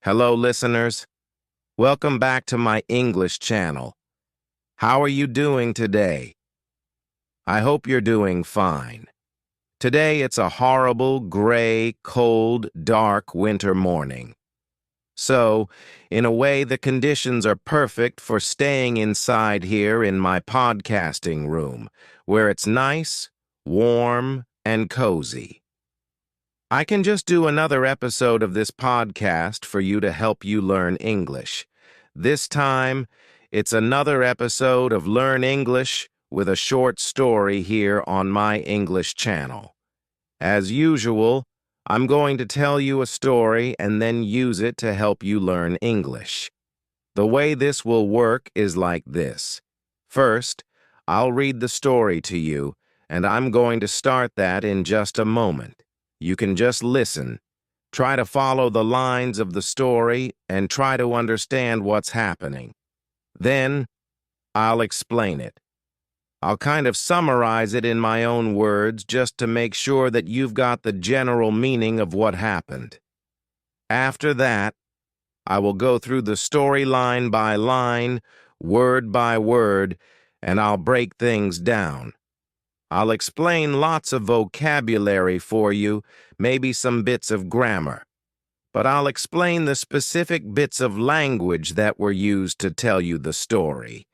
Hello, listeners. Welcome back to my English channel. How are you doing today? I hope you're doing fine. Today it's a horrible, gray, cold, dark winter morning. So, in a way, the conditions are perfect for staying inside here in my podcasting room, where it's nice, warm, and cozy. I can just do another episode of this podcast for you to help you learn English. This time, it's another episode of Learn English with a short story here on my English channel. As usual, I'm going to tell you a story and then use it to help you learn English. The way this will work is like this. First, I'll read the story to you, and I'm going to start that in just a moment. You can just listen, try to follow the lines of the story, and try to understand what's happening. Then, I'll explain it. I'll kind of summarize it in my own words just to make sure that you've got the general meaning of what happened. After that, I will go through the story line by line, word by word, and I'll break things down. I'll explain lots of vocabulary for you, maybe some bits of grammar. But I'll explain the specific bits of language that were used to tell you the story.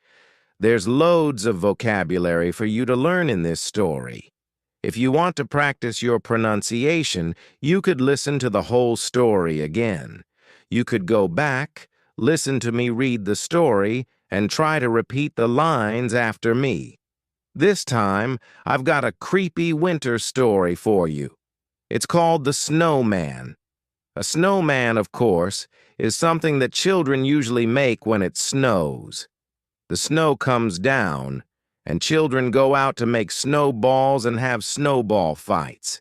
There's loads of vocabulary for you to learn in this story. If you want to practice your pronunciation, you could listen to the whole story again. You could go back, listen to me read the story, and try to repeat the lines after me. This time, I've got a creepy winter story for you. It's called The Snowman. A snowman, of course, is something that children usually make when it snows. The snow comes down, and children go out to make snowballs and have snowball fights.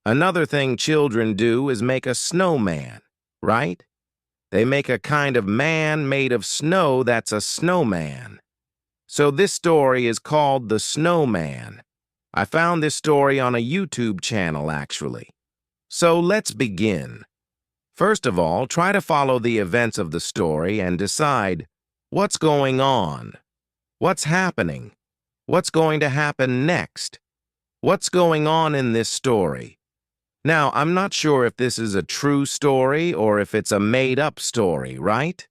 Another thing children do is make a snowman, right? They make a kind of man made of snow that's a snowman. So this story is called The Snowman. I found this story on a YouTube channel, actually. So let's begin. First of all, try to follow the events of the story and decide what's going on, what's happening, what's going to happen next, what's going on in this story. Now, I'm not sure if this is a true story or if it's a made-up story, right?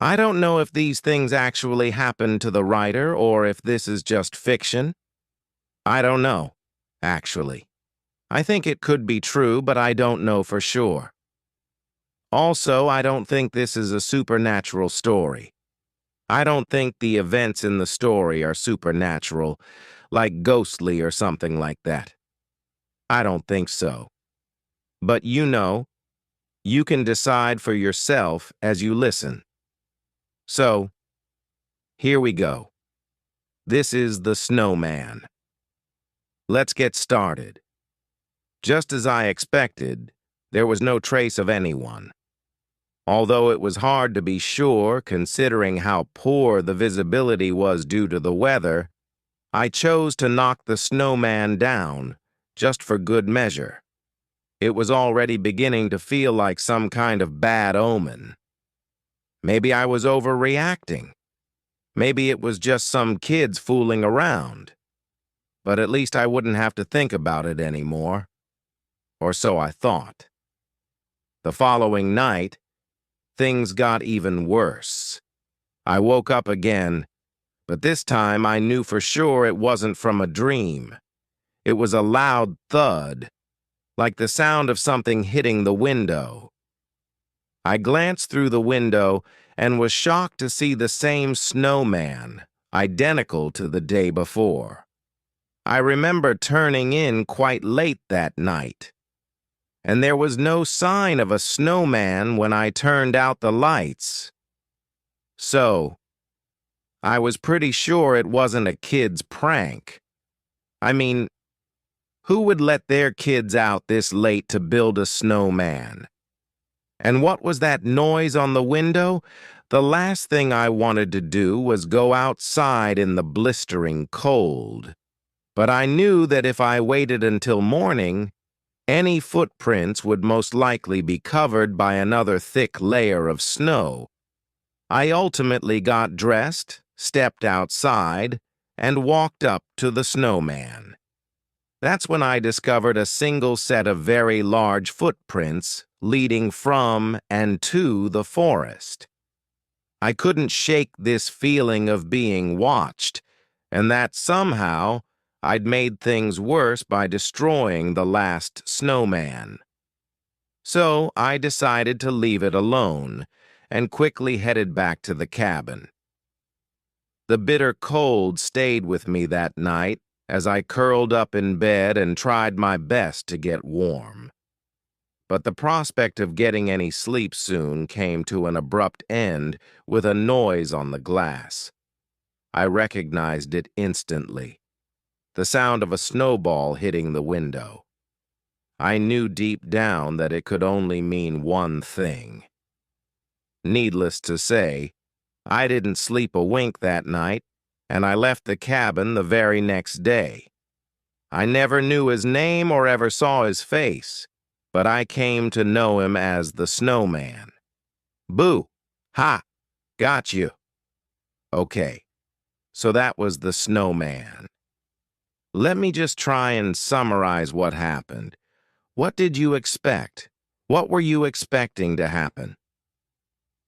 I don't know if these things actually happened to the writer or if this is just fiction. I don't know, actually. I think it could be true, but I don't know for sure. Also, I don't think this is a supernatural story. I don't think the events in the story are supernatural, like ghostly or something like that. I don't think so. But you can decide for yourself as you listen. So, here we go. This is The Snowman. Let's get started. Just as I expected, there was no trace of anyone. Although it was hard to be sure, considering how poor the visibility was due to the weather, I chose to knock the snowman down, just for good measure. It was already beginning to feel like some kind of bad omen. Maybe I was overreacting. Maybe it was just some kids fooling around. But at least I wouldn't have to think about it anymore. Or so I thought. The following night, things got even worse. I woke up again, but this time I knew for sure it wasn't from a dream. It was a loud thud, like the sound of something hitting the window. I glanced through the window and was shocked to see the same snowman, identical to the day before. I remember turning in quite late that night, and there was no sign of a snowman when I turned out the lights. So, I was pretty sure it wasn't a kid's prank. I mean, who would let their kids out this late to build a snowman? And what was that noise on the window? The last thing I wanted to do was go outside in the blistering cold. But I knew that if I waited until morning, Any footprints would most likely be covered by another thick layer of snow. I ultimately got dressed, stepped outside, and walked up to the snowman. That's when I discovered a single set of very large footprints leading from and to the forest. I couldn't shake this feeling of being watched, and that somehow I'd made things worse by destroying the last snowman. So I decided to leave it alone and quickly headed back to the cabin. The bitter cold stayed with me that night as I curled up in bed and tried my best to get warm. But the prospect of getting any sleep soon came to an abrupt end with a noise on the glass. I recognized it instantly. The sound of a snowball hitting the window. I knew deep down that it could only mean one thing. Needless to say, I didn't sleep a wink that night, and I left the cabin the very next day. I never knew his name or ever saw his face, but I came to know him as the Snowman. Boo! Ha! Got you. Okay, so that was the Snowman. Let me just try and summarize what happened. What did you expect? What were you expecting to happen?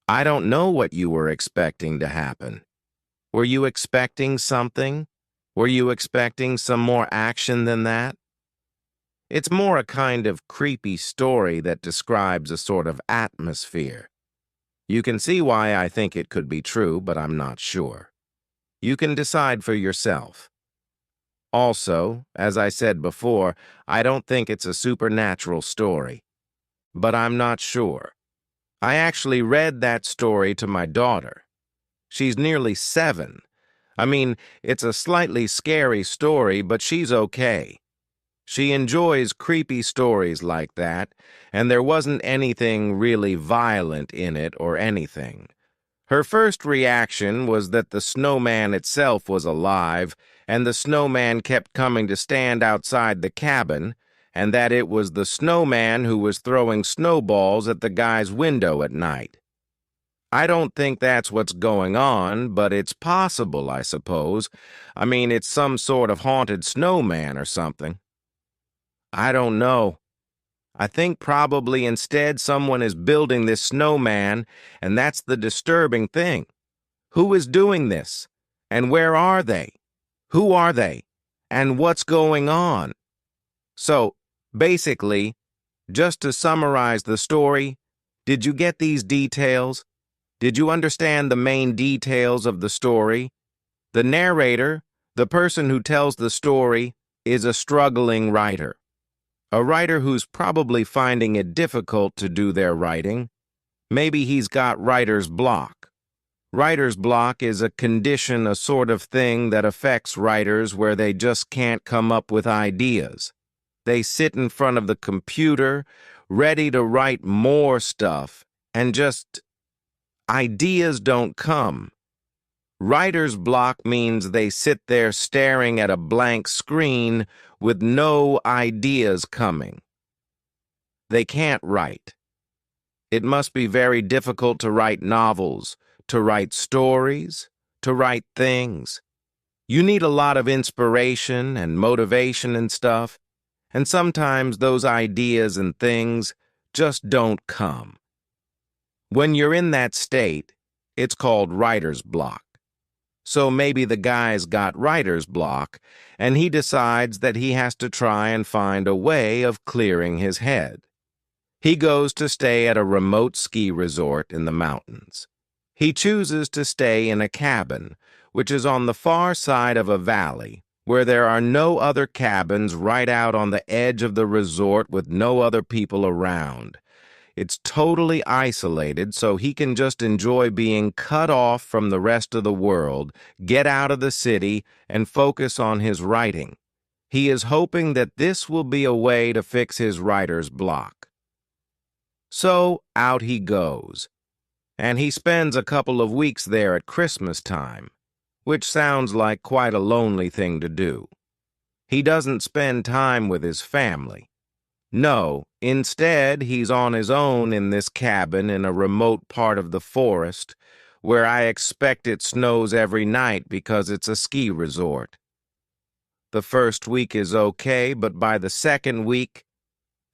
I don't know what you were expecting to happen. Were you expecting something? Were you expecting some more action than that? It's more a kind of creepy story that describes a sort of atmosphere. You can see why I think it could be true, but I'm not sure. You can decide for yourself. Also, as I said before, I don't think it's a supernatural story. But I'm not sure. I actually read that story to my daughter. She's nearly 7. I mean, it's a slightly scary story, but she's okay. She enjoys creepy stories like that, and there wasn't anything really violent in it or anything. Her first reaction was that the snowman itself was alive, and the snowman kept coming to stand outside the cabin, and that it was the snowman who was throwing snowballs at the guy's window at night. I don't think that's what's going on, but it's possible, I suppose. I mean, it's some sort of haunted snowman or something. I don't know. I think probably instead someone is building this snowman, and that's the disturbing thing. Who is doing this? And where are they? Who are they? And what's going on? So, basically, just to summarize the story, did you get these details? Did you understand the main details of the story? The narrator, the person who tells the story, is a struggling writer. A writer who's probably finding it difficult to do their writing. Maybe he's got writer's block. Writer's block is a condition, a sort of thing that affects writers where they just can't come up with ideas. They sit in front of the computer, ready to write more stuff, and just ideas don't come. Writer's block means they sit there staring at a blank screen with no ideas coming. They can't write. It must be very difficult to write novels, to write stories, to write things. You need a lot of inspiration and motivation and stuff, and sometimes those ideas and things just don't come. When you're in that state, it's called writer's block. So maybe the guy's got writer's block, and he decides that he has to try and find a way of clearing his head. He goes to stay at a remote ski resort in the mountains. He chooses to stay in a cabin, which is on the far side of a valley, where there are no other cabins right out on the edge of the resort with no other people around. It's totally isolated, so he can just enjoy being cut off from the rest of the world, get out of the city, and focus on his writing. He is hoping that this will be a way to fix his writer's block. So out he goes, and he spends a couple of weeks there at Christmas time, which sounds like quite a lonely thing to do. He doesn't spend time with his family. No, instead, he's on his own in this cabin in a remote part of the forest where I expect it snows every night because it's a ski resort. The first week is okay, but by the second week,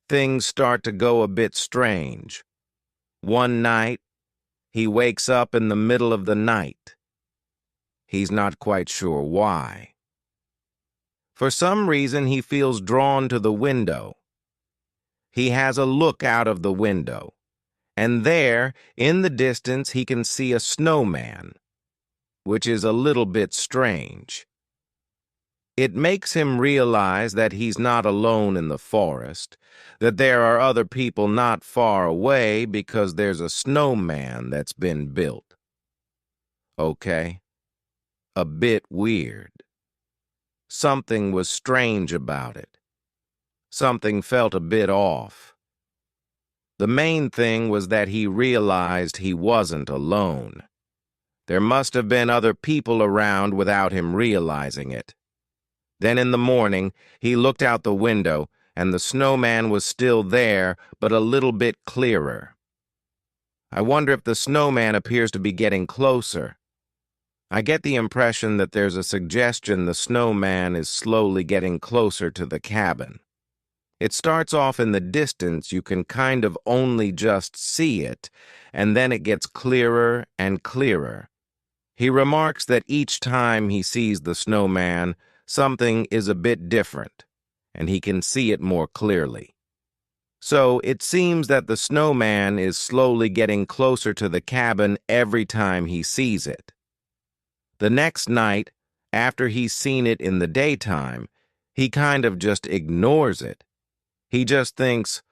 things start to go a bit strange. One night, he wakes up in the middle of the night. He's not quite sure why. For some reason, he feels drawn to the window. He has a look out of the window, and there, in the distance, he can see a snowman, which is a little bit strange. It makes him realize that he's not alone in the forest, that there are other people not far away because there's a snowman that's been built. Okay, a bit weird. Something was strange about it. Something felt a bit off. The main thing was that he realized he wasn't alone. There must have been other people around without him realizing it. Then in the morning, he looked out the window, and the snowman was still there, but a little bit clearer. I wonder if the snowman appears to be getting closer. I get the impression that there's a suggestion the snowman is slowly getting closer to the cabin. It starts off in the distance, you can kind of only just see it, and then it gets clearer and clearer. He remarks that each time he sees the snowman, something is a bit different, and he can see it more clearly. So it seems that the snowman is slowly getting closer to the cabin every time he sees it. The next night, after he's seen it in the daytime, he kind of just ignores it. He just thinks,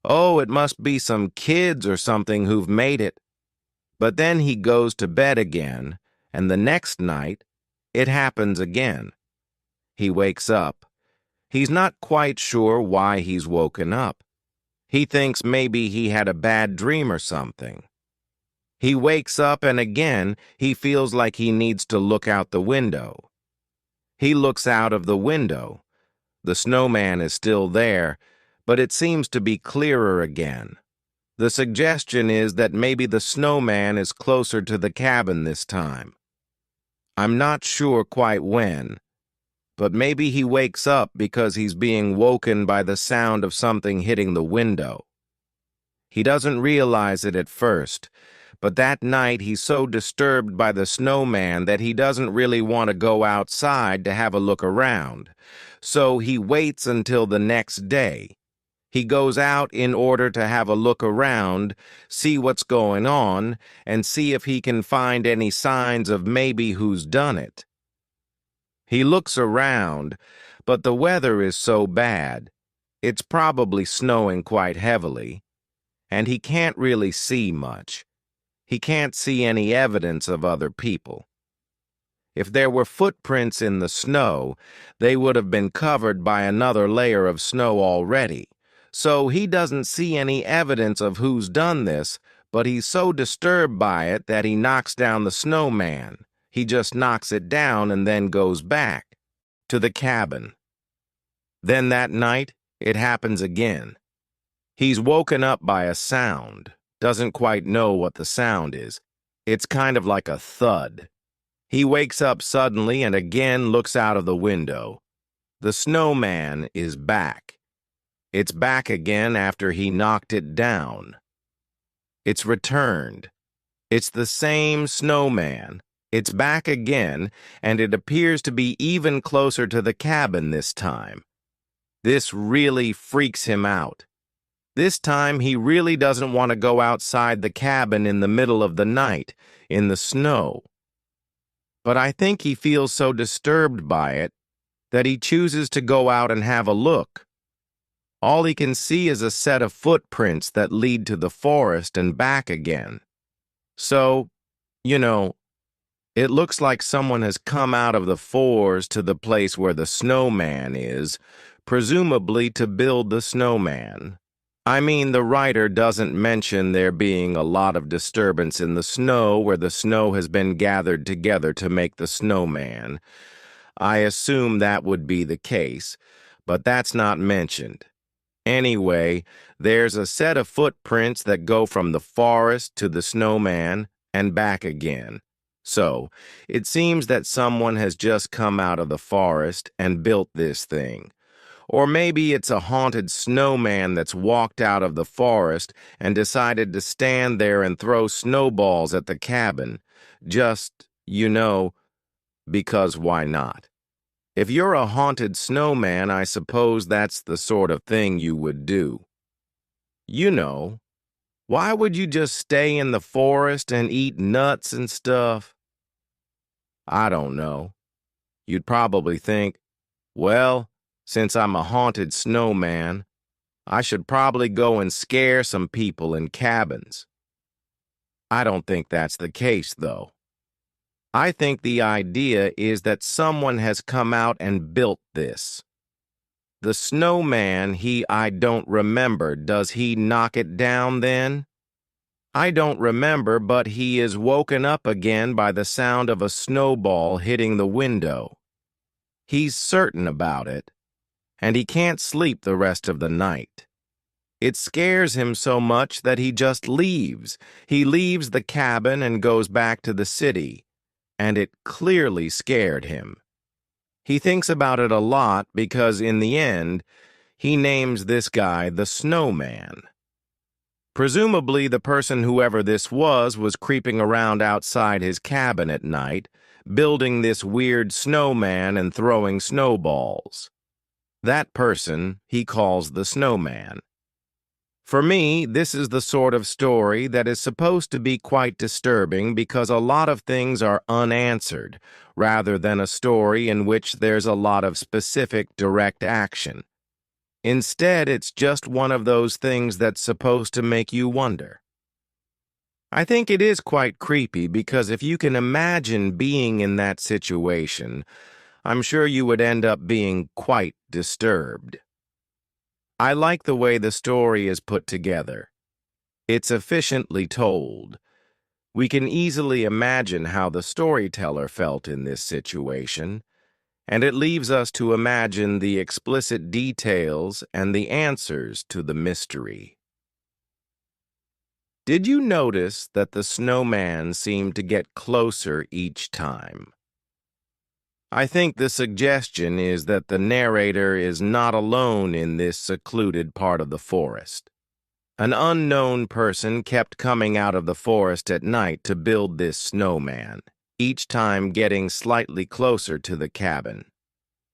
oh, it must be some kids or something who've made it. But then he goes to bed again, and the next night, it happens again. He wakes up. He's not quite sure why he's woken up. He thinks maybe he had a bad dream or something. He wakes up and again he feels like he needs to look out the window. He looks out of the window. The snowman is still there, but it seems to be clearer again. The suggestion is that maybe the snowman is closer to the cabin this time. I'm not sure quite when, but maybe he wakes up because he's being woken by the sound of something hitting the window. He doesn't realize it at first, but that night he's so disturbed by the snowman that he doesn't really want to go outside to have a look around. So he waits until the next day. He goes out in order to have a look around, see what's going on, and see if he can find any signs of maybe who's done it. He looks around, but the weather is so bad. It's probably snowing quite heavily, and he can't really see much. He can't see any evidence of other people. If there were footprints in the snow, they would have been covered by another layer of snow already. So he doesn't see any evidence of who's done this, but he's so disturbed by it that he knocks down the snowman. He just knocks it down and then goes back to the cabin. Then that night, it happens again. He's woken up by a sound. Doesn't quite know what the sound is. It's kind of like a thud. He wakes up suddenly and again looks out of the window. The snowman is back. It's back again after he knocked it down. It's returned. It's the same snowman. It's back again, and it appears to be even closer to the cabin this time. This really freaks him out. This time, he really doesn't want to go outside the cabin in the middle of the night, in the snow. But I think he feels so disturbed by it that he chooses to go out and have a look. All he can see is a set of footprints that lead to the forest and back again. So, it looks like someone has come out of the forest to the place where the snowman is, presumably to build the snowman. I mean, the writer doesn't mention there being a lot of disturbance in the snow where the snow has been gathered together to make the snowman. I assume that would be the case, but that's not mentioned. Anyway, there's a set of footprints that go from the forest to the snowman and back again. So, it seems that someone has just come out of the forest and built this thing. Or maybe it's a haunted snowman that's walked out of the forest and decided to stand there and throw snowballs at the cabin. Just, because why not? If you're a haunted snowman, I suppose that's the sort of thing you would do. Why would you just stay in the forest and eat nuts and stuff? I don't know. You'd probably think, well, since I'm a haunted snowman, I should probably go and scare some people in cabins. I don't think that's the case, though. I think the idea is that someone has come out and built this. The snowman, I don't remember. Does he knock it down then? I don't remember, but he is woken up again by the sound of a snowball hitting the window. He's certain about it, and he can't sleep the rest of the night. It scares him so much that he just leaves. He leaves the cabin and goes back to the city, and it clearly scared him. He thinks about it a lot because, in the end, he names this guy the Snowman. Presumably, the person, whoever this was creeping around outside his cabin at night, building this weird snowman and throwing snowballs. That person he calls the Snowman. For me, this is the sort of story that is supposed to be quite disturbing because a lot of things are unanswered, rather than a story in which there's a lot of specific direct action. Instead, it's just one of those things that's supposed to make you wonder. I think it is quite creepy because if you can imagine being in that situation, I'm sure you would end up being quite disturbed. I like the way the story is put together. It's efficiently told. We can easily imagine how the storyteller felt in this situation, and it leaves us to imagine the explicit details and the answers to the mystery. Did you notice that the snowman seemed to get closer each time? I think the suggestion is that the narrator is not alone in this secluded part of the forest. An unknown person kept coming out of the forest at night to build this snowman, each time getting slightly closer to the cabin.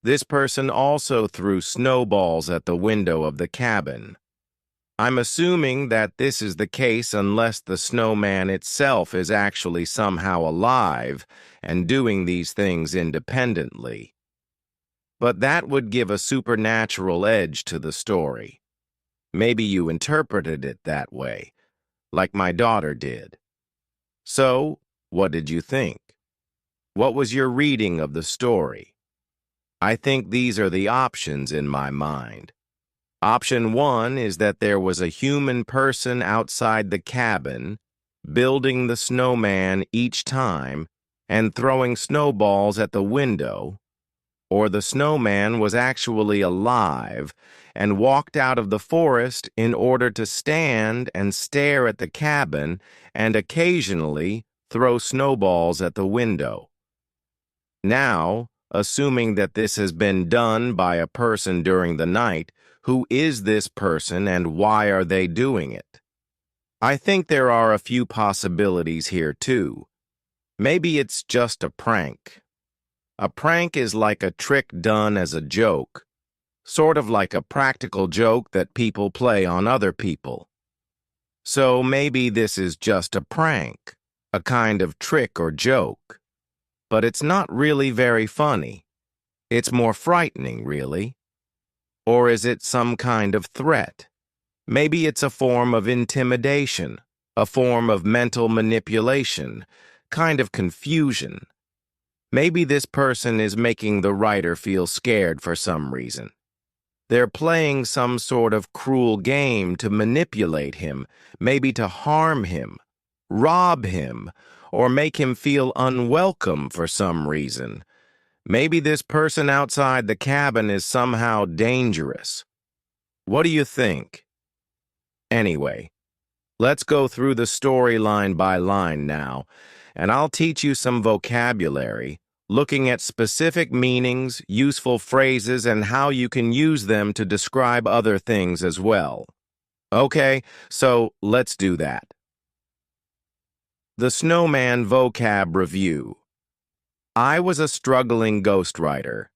This person also threw snowballs at the window of the cabin. I'm assuming that this is the case unless the snowman itself is actually somehow alive and doing these things independently. But that would give a supernatural edge to the story. Maybe you interpreted it that way, like my daughter did. So, what did you think? What was your reading of the story? I think these are the options in my mind. Option 1 is that there was a human person outside the cabin, building the snowman each time and throwing snowballs at the window, or the snowman was actually alive and walked out of the forest in order to stand and stare at the cabin and occasionally throw snowballs at the window. Now, assuming that this has been done by a person during the night, who is this person and why are they doing it? I think there are a few possibilities here too. Maybe it's just a prank. A prank is like a trick done as a joke, sort of like a practical joke that people play on other people. So maybe this is just a prank, a kind of trick or joke. But it's not really very funny. It's more frightening, really. Or is it some kind of threat? Maybe it's a form of intimidation, a form of mental manipulation, kind of confusion. Maybe this person is making the writer feel scared for some reason. They're playing some sort of cruel game to manipulate him, maybe to harm him, rob him, or make him feel unwelcome for some reason. Maybe this person outside the cabin is somehow dangerous. What do you think? Anyway, let's go through the story line by line now, and I'll teach you some vocabulary, looking at specific meanings, useful phrases, and how you can use them to describe other things as well. Okay, so let's do that. The Snowman Vocab Review. I was a struggling ghostwriter,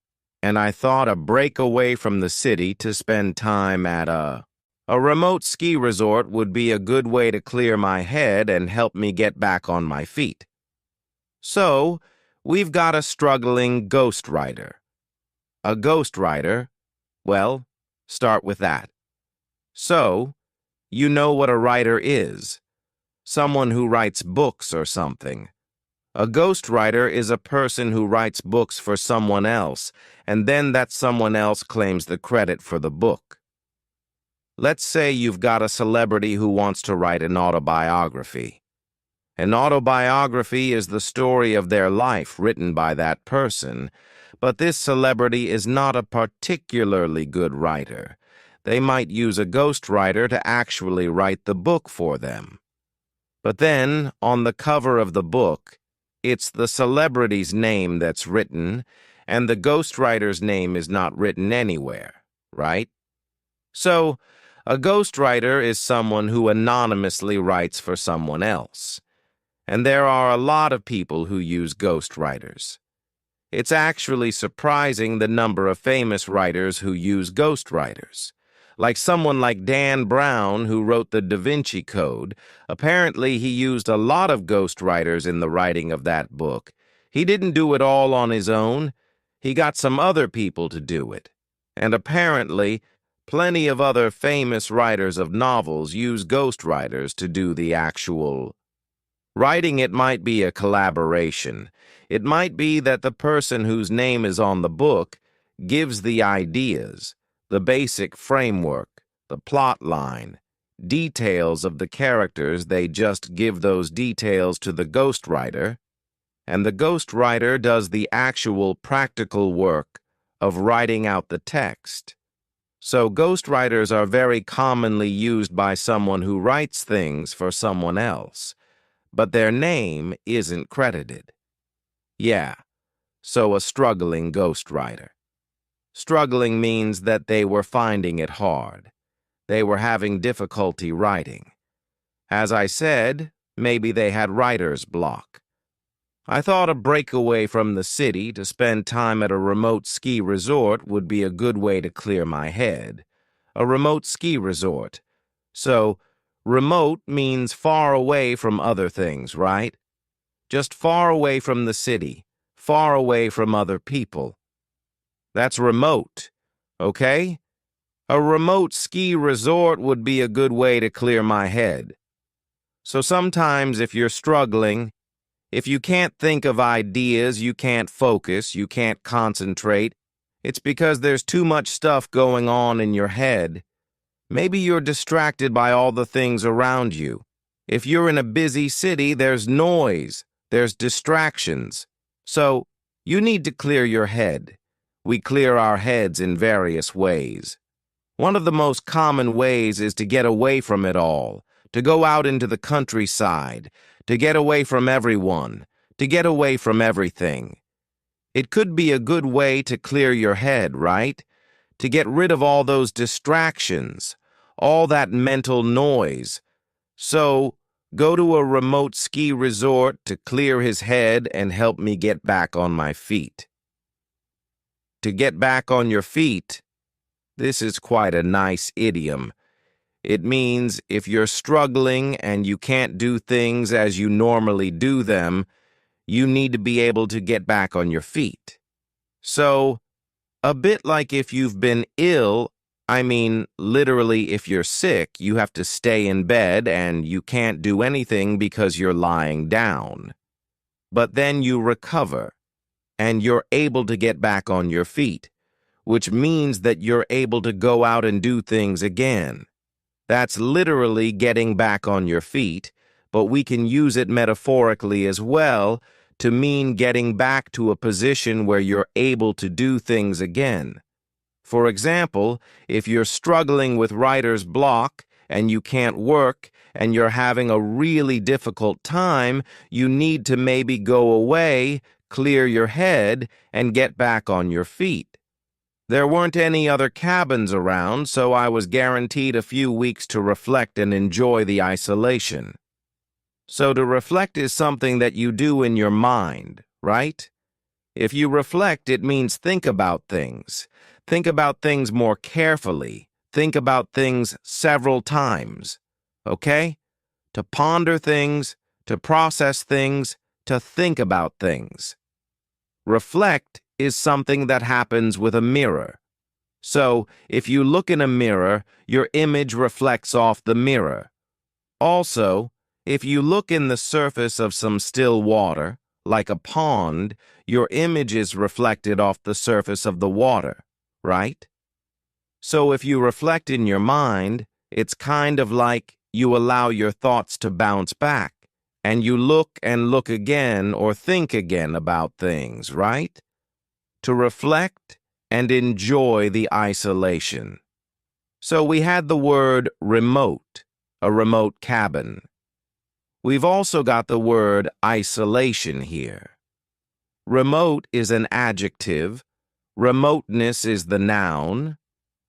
and I thought a break away from the city to spend time at a remote ski resort would be a good way to clear my head and help me get back on my feet. So, we've got a struggling ghostwriter. A ghostwriter? Well, start with that. So, you know what a writer is. Someone who writes books or something. A ghostwriter is a person who writes books for someone else, and then that someone else claims the credit for the book. Let's say you've got a celebrity who wants to write an autobiography. An autobiography is the story of their life written by that person, but this celebrity is not a particularly good writer. They might use a ghostwriter to actually write the book for them. But then, on the cover of the book, it's the celebrity's name that's written, and the ghostwriter's name is not written anywhere, right? So, a ghostwriter is someone who anonymously writes for someone else. And there are a lot of people who use ghostwriters. It's actually surprising the number of famous writers who use ghostwriters. Like someone like Dan Brown, who wrote the Da Vinci Code. Apparently, he used a lot of ghostwriters in the writing of that book. He didn't do it all on his own. He got some other people to do it. And apparently, plenty of other famous writers of novels use ghostwriters to do the actual writing. It might be a collaboration. It might be that the person whose name is on the book gives the ideas, the basic framework, the plot line, details of the characters. They just give those details to the ghostwriter, and the ghostwriter does the actual practical work of writing out the text. So ghostwriters are very commonly used by someone who writes things for someone else, but their name isn't credited. Yeah, so a struggling ghostwriter. Struggling means that they were finding it hard. They were having difficulty writing. As I said, maybe they had writer's block. I thought a breakaway from the city to spend time at a remote ski resort would be a good way to clear my head. A remote ski resort. So, remote means far away from other things, right? Just far away from the city, far away from other people. That's remote, okay? A remote ski resort would be a good way to clear my head. So sometimes if you're struggling, if you can't think of ideas, you can't focus, you can't concentrate, it's because there's too much stuff going on in your head. Maybe you're distracted by all the things around you. If you're in a busy city, there's noise, there's distractions. So, you need to clear your head. We clear our heads in various ways. One of the most common ways is to get away from it all, to go out into the countryside, to get away from everyone, to get away from everything. It could be a good way to clear your head, right? To get rid of all those distractions, all that mental noise. So, go to a remote ski resort to clear his head and help me get back on my feet. To get back on your feet. This is quite a nice idiom. It means if you're struggling and you can't do things as you normally do them, you need to be able to get back on your feet. So, a bit like if you've been ill, I mean, literally if you're sick, you have to stay in bed and you can't do anything because you're lying down. But then you recover, and you're able to get back on your feet, which means that you're able to go out and do things again. That's literally getting back on your feet, but we can use it metaphorically as well to mean getting back to a position where you're able to do things again. For example, if you're struggling with writer's block and you can't work and you're having a really difficult time, you need to maybe go away, clear your head, and get back on your feet. There weren't any other cabins around, so I was guaranteed a few weeks to reflect and enjoy the isolation. So to reflect is something that you do in your mind, right? If you reflect, it means think about things. Think about things more carefully. Think about things several times. Okay? To ponder things, to process things, to think about things. Reflect is something that happens with a mirror. So, if you look in a mirror, your image reflects off the mirror. Also, if you look in the surface of some still water, like a pond, your image is reflected off the surface of the water, right? So if you reflect in your mind, it's kind of like you allow your thoughts to bounce back, and you look and look again or think again about things, right? To reflect and enjoy the isolation. So we had the word remote, a remote cabin. We've also got the word isolation here. Remote is an adjective, remoteness is the noun,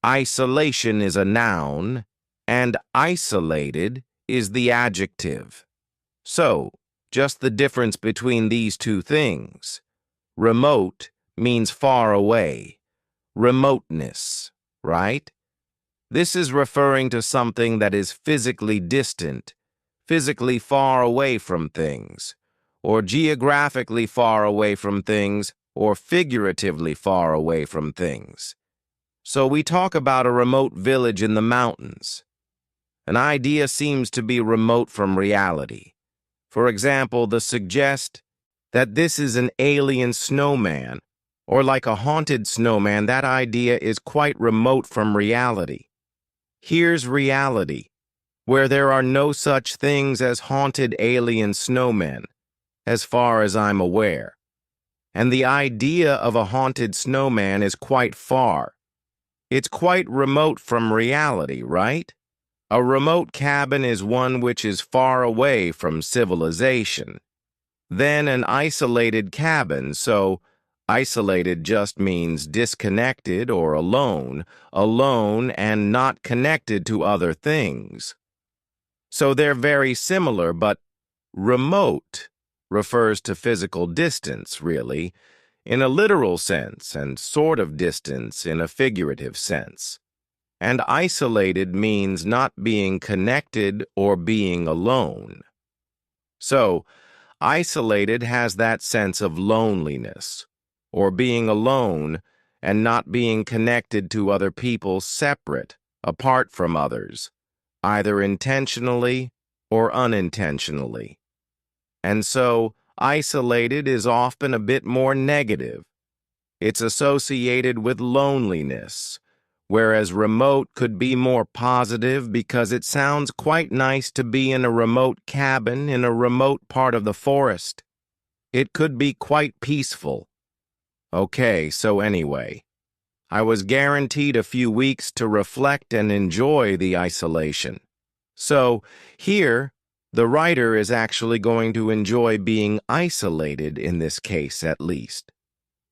isolation is a noun, and isolated is the adjective. So, just the difference between these two things. Remote means far away, remoteness, right? This is referring to something that is physically distant, physically far away from things, or geographically far away from things, or figuratively far away from things. So we talk about a remote village in the mountains. An idea seems to be remote from reality. For example, the suggest that this is an alien snowman, or like a haunted snowman, that idea is quite remote from reality. Here's reality, where there are no such things as haunted alien snowmen, as far as I'm aware. And the idea of a haunted snowman is quite far. It's quite remote from reality, right? A remote cabin is one which is far away from civilization. Then an isolated cabin, so isolated just means disconnected or alone, alone and not connected to other things. So they're very similar, but remote refers to physical distance, really, in a literal sense, and sort of distance in a figurative sense. And isolated means not being connected or being alone. So, isolated has that sense of loneliness, or being alone and not being connected to other people separate, apart from others, either intentionally or unintentionally. And so, isolated is often a bit more negative. It's associated with loneliness, whereas remote could be more positive because it sounds quite nice to be in a remote cabin in a remote part of the forest. It could be quite peaceful. Okay, so anyway, I was guaranteed a few weeks to reflect and enjoy the isolation. So, here, the writer is actually going to enjoy being isolated in this case, at least.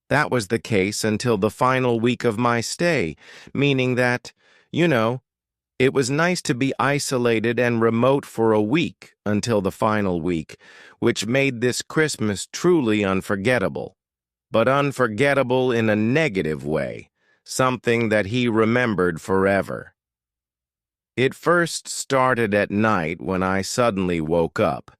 That was the case until the final week of my stay, meaning that, it was nice to be isolated and remote for a week until the final week, which made this Christmas truly unforgettable. But unforgettable in a negative way, something that he remembered forever. It first started at night when I suddenly woke up.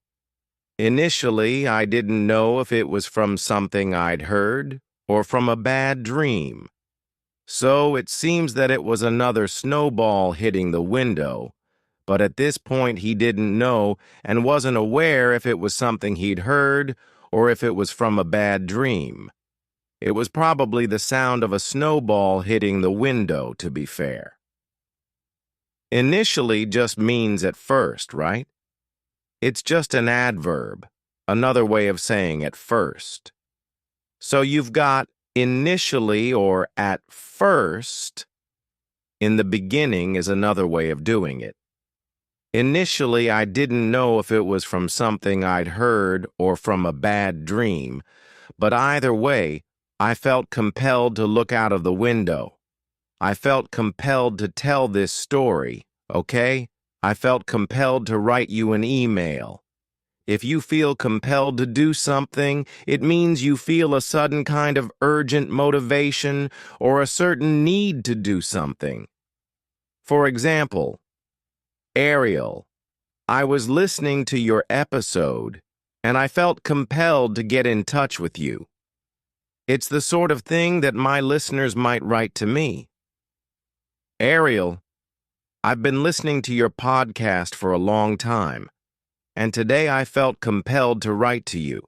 Initially, I didn't know if it was from something I'd heard or from a bad dream. So it seems that it was another snowball hitting the window, but at this point he didn't know and wasn't aware if it was something he'd heard or if it was from a bad dream. It was probably the sound of a snowball hitting the window, to be fair. Initially just means at first, right? It's just an adverb, another way of saying at first. So you've got Initially or at first, in the beginning is another way of doing it. Initially, I didn't know if it was from something I'd heard or from a bad dream, but either way, I felt compelled to look out of the window. I felt compelled to tell this story, okay? I felt compelled to write you an email. If you feel compelled to do something, it means you feel a sudden kind of urgent motivation or a certain need to do something. For example, Ariel, I was listening to your episode, and I felt compelled to get in touch with you. It's the sort of thing that my listeners might write to me. Ariel, I've been listening to your podcast for a long time, and today I felt compelled to write to you.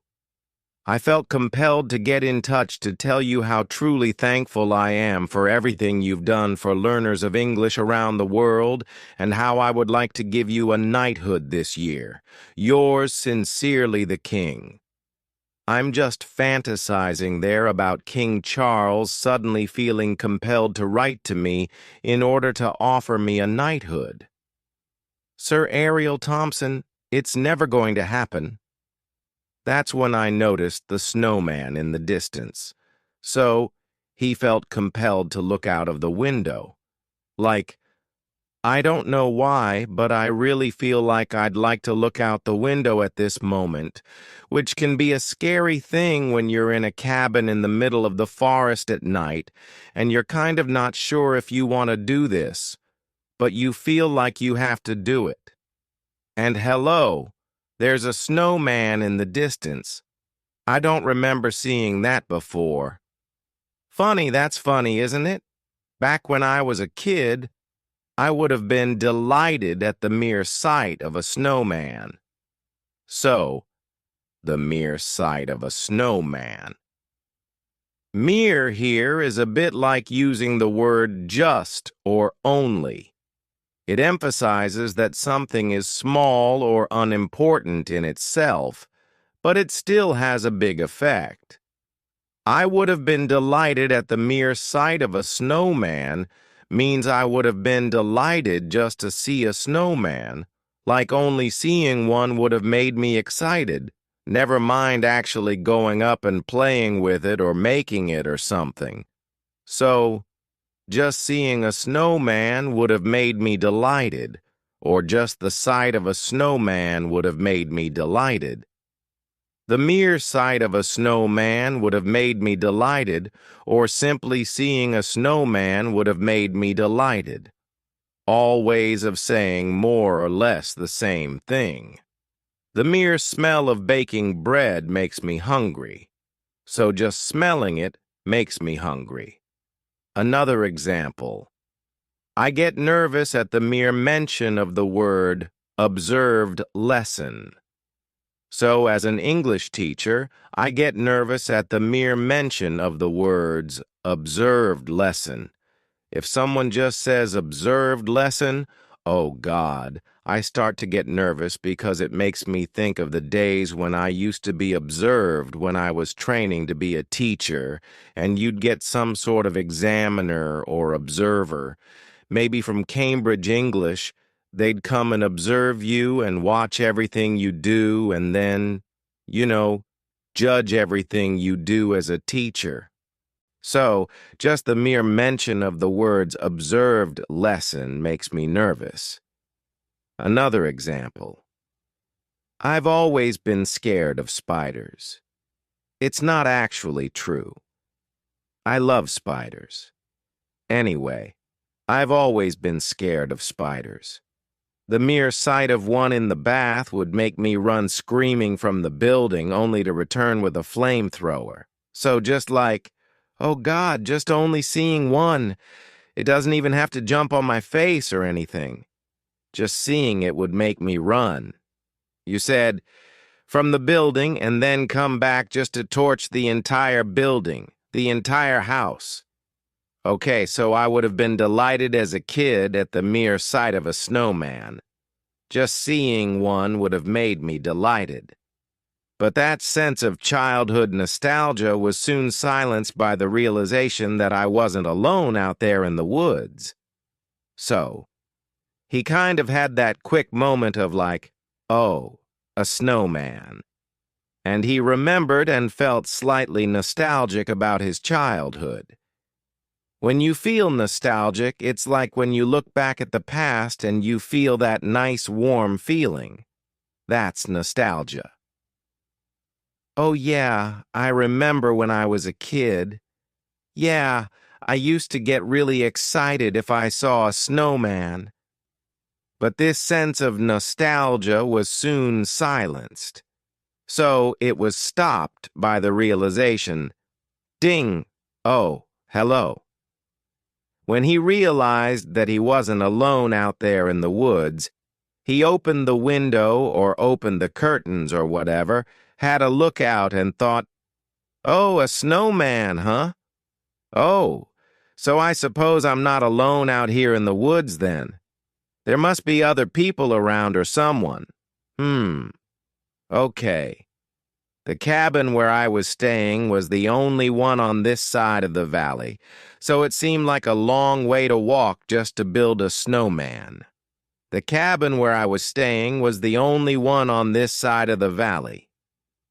I felt compelled to get in touch to tell you how truly thankful I am for everything you've done for learners of English around the world and how I would like to give you a knighthood this year. Yours sincerely, the King. I'm just fantasizing there about King Charles suddenly feeling compelled to write to me in order to offer me a knighthood. Sir Ariel Thompson, it's never going to happen. That's when I noticed the snowman in the distance. So, he felt compelled to look out of the window. Like, I don't know why, but I really feel like I'd like to look out the window at this moment, which can be a scary thing when you're in a cabin in the middle of the forest at night, and you're kind of not sure if you want to do this, but you feel like you have to do it. And hello, there's a snowman in the distance. I don't remember seeing that before. Funny, that's funny, isn't it? Back when I was a kid, I would have been delighted at the mere sight of a snowman. So, the mere sight of a snowman. Mere here is a bit like using the word just or only. It emphasizes that something is small or unimportant in itself, but it still has a big effect. I would have been delighted at the mere sight of a snowman means I would have been delighted just to see a snowman, like only seeing one would have made me excited, never mind actually going up and playing with it or making it or something. So, just seeing a snowman would have made me delighted, or just the sight of a snowman would have made me delighted. The mere sight of a snowman would have made me delighted, or simply seeing a snowman would have made me delighted. All ways of saying more or less the same thing. The mere smell of baking bread makes me hungry, so just smelling it makes me hungry. Another example. I get nervous at the mere mention of the word observed lesson. So, as an English teacher, I get nervous at the mere mention of the words observed lesson. If someone just says observed lesson, oh God, I start to get nervous because it makes me think of the days when I used to be observed when I was training to be a teacher, and you'd get some sort of examiner or observer, maybe from Cambridge English. They'd come and observe you and watch everything you do and then, judge everything you do as a teacher. So, just the mere mention of the words observed lesson makes me nervous. Another example. I've always been scared of spiders. It's not actually true. I love spiders. Anyway, I've always been scared of spiders. The mere sight of one in the bath would make me run screaming from the building only to return with a flamethrower. So just like, oh God, just only seeing one. It doesn't even have to jump on my face or anything. Just seeing it would make me run. You said, from the building and then come back just to torch the entire building, the entire house. Okay, so I would have been delighted as a kid at the mere sight of a snowman. Just seeing one would have made me delighted. But that sense of childhood nostalgia was soon silenced by the realization that I wasn't alone out there in the woods. So, he kind of had that quick moment of like, oh, a snowman. And he remembered and felt slightly nostalgic about his childhood. When you feel nostalgic, it's like when you look back at the past and you feel that nice warm feeling. That's nostalgia. Oh yeah, I remember when I was a kid. Yeah, I used to get really excited if I saw a snowman. But this sense of nostalgia was soon silenced. So it was stopped by the realization, ding, oh, hello. When he realized that he wasn't alone out there in the woods, he opened the window or opened the curtains or whatever, had a look out and thought, oh, a snowman, huh? Oh, so I suppose I'm not alone out here in the woods then. There must be other people around or someone. Okay. The cabin where I was staying was the only one on this side of the valley, so it seemed like a long way to walk just to build a snowman. The cabin where I was staying was the only one on this side of the valley.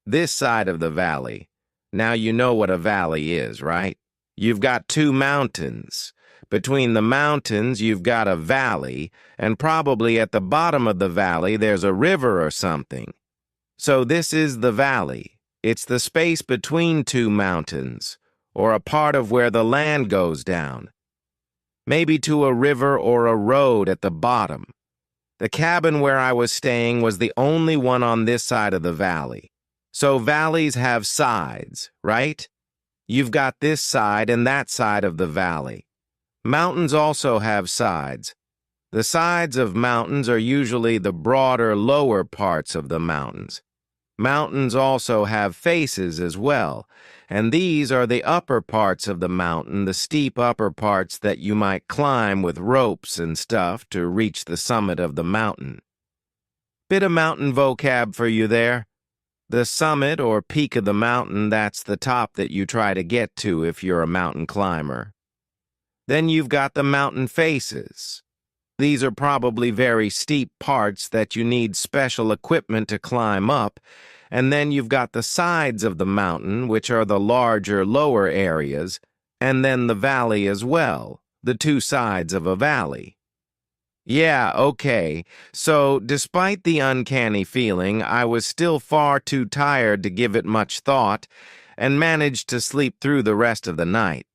This side of the valley. Now you know what a valley is, right? You've got two mountains. Between the mountains, you've got a valley, and probably at the bottom of the valley, there's a river or something. So this is the valley. It's the space between two mountains, or a part of where the land goes down. Maybe to a river or a road at the bottom. The cabin where I was staying was the only one on this side of the valley. So valleys have sides, right? You've got this side and that side of the valley. Mountains also have sides. The sides of mountains are usually the broader, lower parts of the mountains. Mountains also have faces as well, and these are the upper parts of the mountain, the steep upper parts that you might climb with ropes and stuff to reach the summit of the mountain. Bit of mountain vocab for you there. The summit or peak of the mountain, that's the top that you try to get to if you're a mountain climber. Then you've got the mountain faces. These are probably very steep parts that you need special equipment to climb up, and then you've got the sides of the mountain, which are the larger, lower areas, and then the valley as well, the two sides of a valley. Yeah, okay. So, despite the uncanny feeling, I was still far too tired to give it much thought, and managed to sleep through the rest of the night.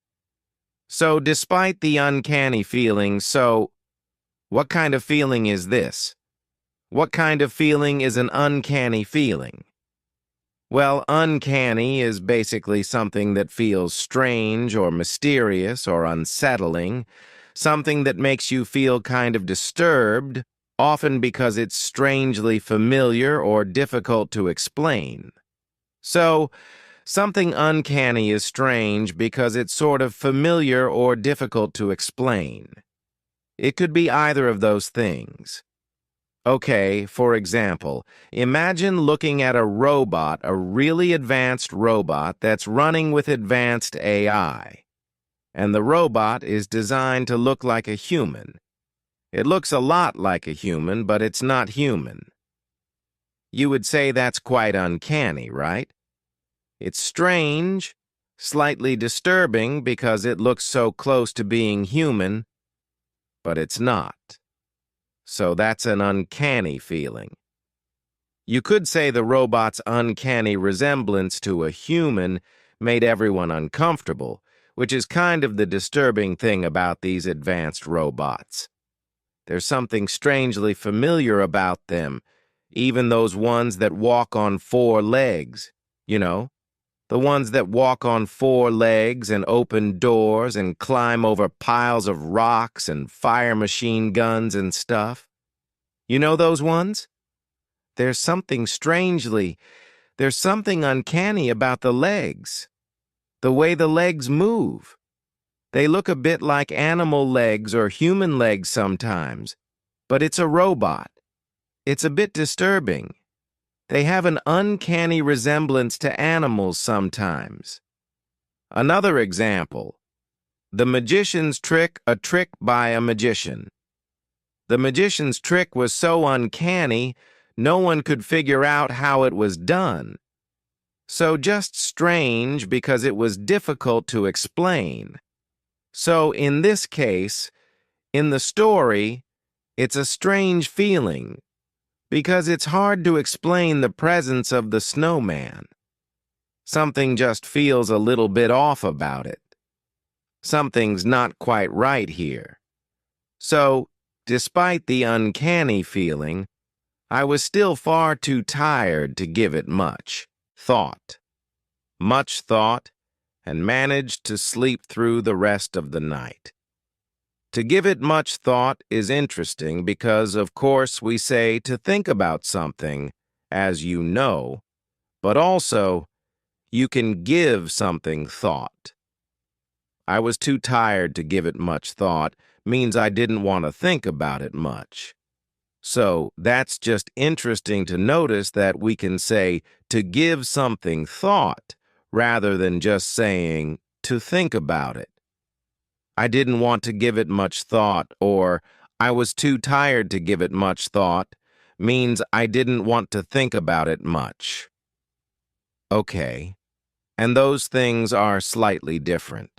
So, despite the uncanny feeling, what kind of feeling is this? What kind of feeling is an uncanny feeling? Well, uncanny is basically something that feels strange or mysterious or unsettling, something that makes you feel kind of disturbed, often because it's strangely familiar or difficult to explain. So, something uncanny is strange because it's sort of familiar or difficult to explain. It could be either of those things. Okay, for example, imagine looking at a robot, a really advanced robot that's running with advanced AI. And the robot is designed to look like a human. It looks a lot like a human, but it's not human. You would say that's quite uncanny, right? It's strange, slightly disturbing because it looks so close to being human, but it's not. So that's an uncanny feeling. You could say the robot's uncanny resemblance to a human made everyone uncomfortable, which is kind of the disturbing thing about these advanced robots. There's something strangely familiar about them, even those ones that walk on four legs, you know? The ones that walk on four legs and open doors and climb over piles of rocks and fire machine guns and stuff. You know those ones? There's something uncanny about the legs. The way the legs move. They look a bit like animal legs or human legs sometimes, but it's a robot. It's a bit disturbing. They have an uncanny resemblance to animals sometimes. Another example. The magician's trick, a trick by a magician. The magician's trick was so uncanny, no one could figure out how it was done. So just strange because it was difficult to explain. So in this case, in the story, it's a strange feeling because it's hard to explain the presence of the snowman. Something just feels a little bit off about it. Something's not quite right here. So, despite the uncanny feeling, I was still far too tired to give it much thought, and managed to sleep through the rest of the night. To give it much thought is interesting because, of course, we say to think about something, as you know, but also, you can give something thought. I was too tired to give it much thought means I didn't want to think about it much. So that's just interesting to notice that we can say to give something thought rather than just saying to think about it. I didn't want to give it much thought, or I was too tired to give it much thought means I didn't want to think about it much. Okay, and those things are slightly different.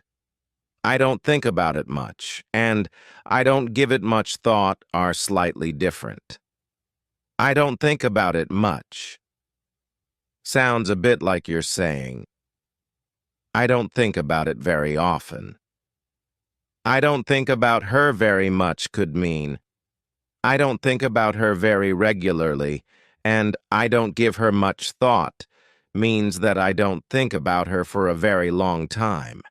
I don't think about it much, and I don't give it much thought are slightly different. I don't think about it much sounds a bit like you're saying, I don't think about it very often. I don't think about her very much could mean, I don't think about her very regularly, and I don't give her much thought means that I don't think about her for a very long time.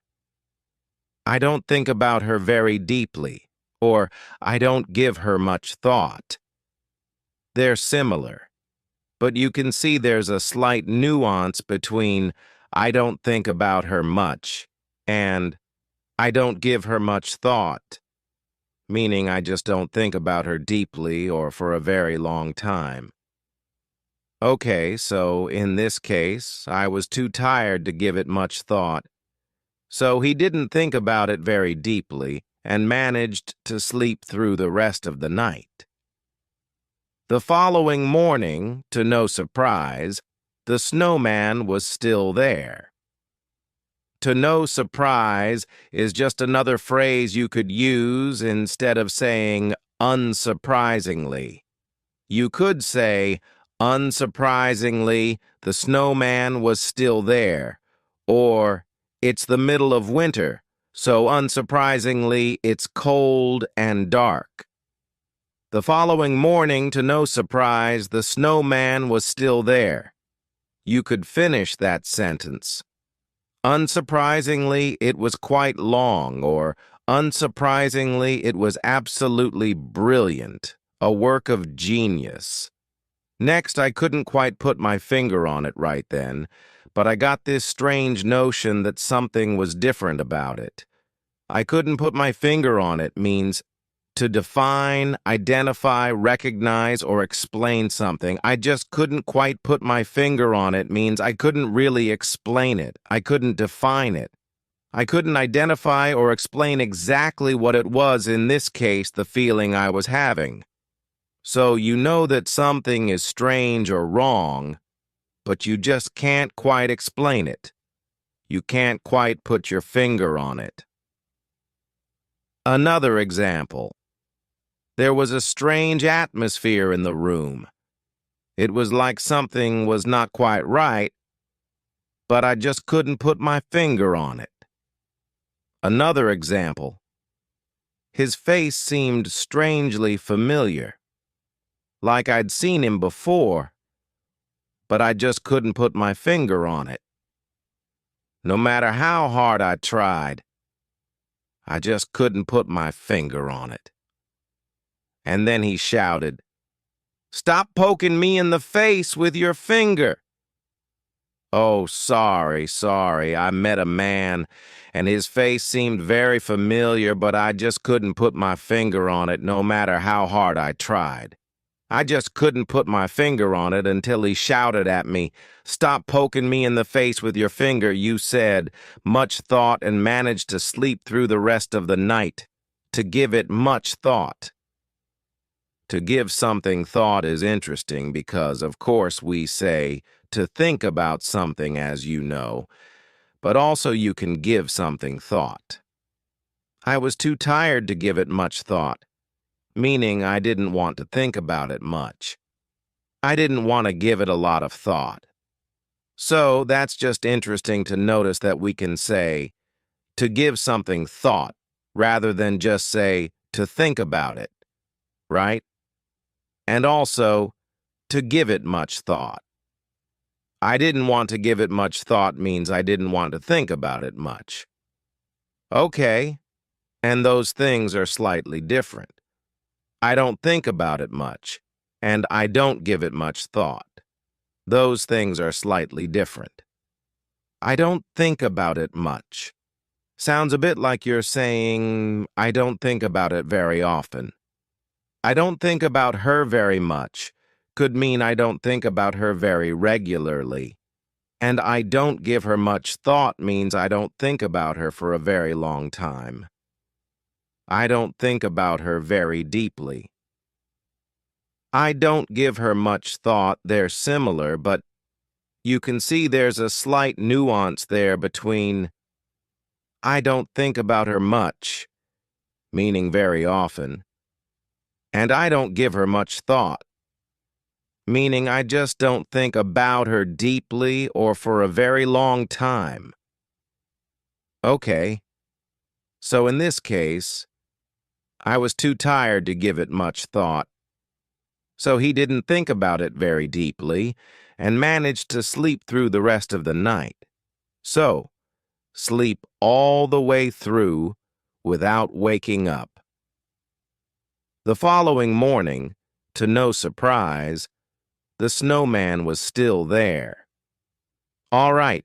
I don't think about her very deeply, or I don't give her much thought. They're similar, but you can see there's a slight nuance between I don't think about her much and I don't give her much thought, meaning I just don't think about her deeply or for a very long time. Okay, so in this case, I was too tired to give it much thought. So he didn't think about it very deeply and managed to sleep through the rest of the night. The following morning, to no surprise, the snowman was still there. To no surprise is just another phrase you could use instead of saying unsurprisingly. You could say, unsurprisingly, the snowman was still there, or it's the middle of winter, so unsurprisingly, it's cold and dark. The following morning, to no surprise, the snowman was still there. You could finish that sentence. Unsurprisingly, it was quite long, or unsurprisingly, it was absolutely brilliant, a work of genius. Next, I couldn't quite put my finger on it right then, but I got this strange notion that something was different about it. I couldn't put my finger on it means to define, identify, recognize, or explain something. I just couldn't quite put my finger on it means I couldn't really explain it. I couldn't define it. I couldn't identify or explain exactly what it was, in this case, the feeling I was having. So you know that something is strange or wrong, but you just can't quite explain it. You can't quite put your finger on it. Another example. There was a strange atmosphere in the room. It was like something was not quite right, but I just couldn't put my finger on it. Another example. His face seemed strangely familiar, like I'd seen him before, but I just couldn't put my finger on it. No matter how hard I tried, I just couldn't put my finger on it. And then he shouted, "Stop poking me in the face with your finger." Oh, sorry, I met a man, and his face seemed very familiar, but I just couldn't put my finger on it no matter how hard I tried. I just couldn't put my finger on it until he shouted at me, "Stop poking me in the face with your finger," you said, much thought and managed to sleep through the rest of the night. To give it much thought. To give something thought is interesting because, of course, we say to think about something, as you know, but also you can give something thought. I was too tired to give it much thought, meaning I didn't want to think about it much. I didn't want to give it a lot of thought. So that's just interesting to notice that we can say to give something thought rather than just say to think about it, right? And also to give it much thought. I didn't want to give it much thought means I didn't want to think about it much. Okay, and those things are slightly different. I don't think about it much, and I don't give it much thought. Those things are slightly different. I don't think about it much. Sounds a bit like you're saying, I don't think about it very often. I don't think about her very much could mean I don't think about her very regularly. And I don't give her much thought means I don't think about her for a very long time. I don't think about her very deeply. I don't give her much thought, they're similar, but you can see there's a slight nuance there between I don't think about her much, meaning very often, and I don't give her much thought, meaning I just don't think about her deeply or for a very long time. Okay, so in this case, I was too tired to give it much thought. So he didn't think about it very deeply and managed to sleep through the rest of the night. So, sleep all the way through without waking up. The following morning, to no surprise, the snowman was still there. All right,